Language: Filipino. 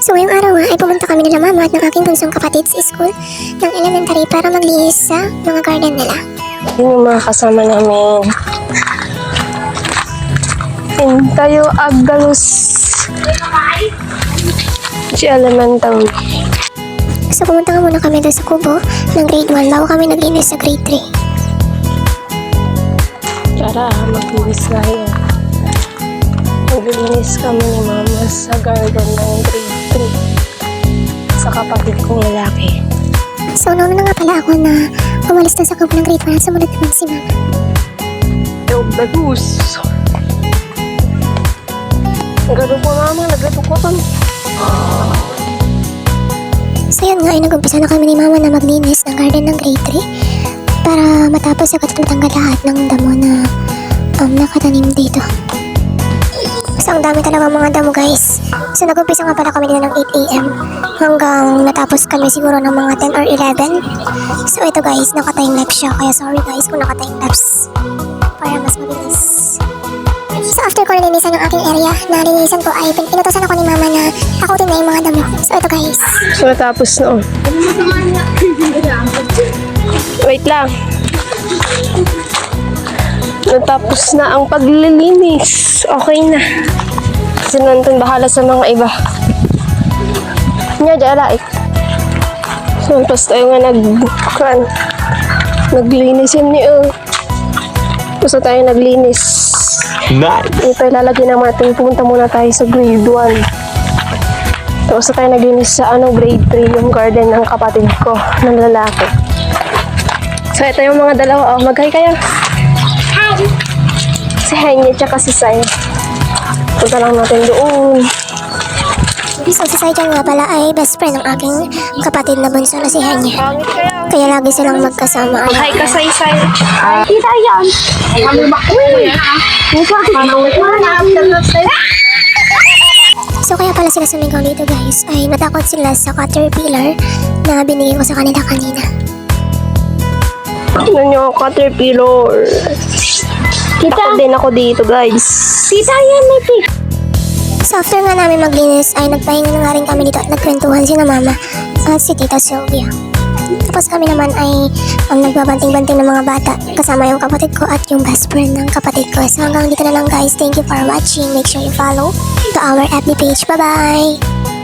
So ngayong araw nga ay pumunta kami nila mama at ng aking bunsong kapatid sa school ng elementary para maglinis sa mga garden nila. Yun yung mga kasama namin. Tayo agdalos si Elemental. So pumunta nga muna kami doon sa kubo ng grade 1 bago kami naglinis sa grade 3. Tara, maglinis tayo. Maglinis kami ni mama sa garden ng grade 3 sa kapatid kong lalaki. So nauna na nga pala ako na umalis na sa kubo ng grade 1 at sumunod naman si mama. Yung bagus. Nagado po mama, nagado po kami. So yun nga ay nag-umpisa na kami ni mama na maglinis ng garden ng grade 3 para matapos agad at matanggal lahat ng damo na nakatanim dito. So ang dami talaga mga damo guys. So nag-umpisa nga pala kami dito ng 8 AM hanggang natapos kami siguro ng mga 10 or 11. So ito guys, naka-time lapse siya kaya sorry guys kung naka-time lapse para mas mabilis. So after ko nalinisan ng aking area, nalinisan ko ay inutosan ako ni mama na takutin na yung mga damo. So ito guys. So natapos na oh. Wait lang. Natapos na ang paglilinis. Okay na. Kasi nandun bahala sa mga iba. Nya, dala eh. So tapos tayo nga naglinis yun niyo. Tapos na tayo naglinis. Nice! Ito ilalagay naman natin. Pumunta muna tayo sa grade 1. Tapos na tayo naglinis sa grade 3, yung garden ng kapatid ko, ng lalaki. So ito yung mga dalawa. Oh, mag-hi kayo. Hi! Si Henny tsaka si Sai. Punta lang natin doon. So si Saijan nga pala ay best friend ng aking kapatid na bunso na si Henya. Kaya lagi silang magkasama. Hi ka, Sai Sai. Kita yan. Kami makuwi. So kaya pala sila sumigaw dito guys ay natakot sila sa caterpillar na binigay ko sa kanila kanina. Tignan nyo, caterpillar. Takot din ako dito guys. Kita yan, may pig. So after nga namin maglinis ay nagpahinga na nga rin kami dito at nagkwentuhan si na mama at si Tita Sylvia. Tapos kami naman ay nagbabanting-banting ng mga bata kasama yung kapatid ko at yung best friend ng kapatid ko. So hanggang dito na lang guys. Thank you for watching. Make sure you follow to our FB page. Bye-bye!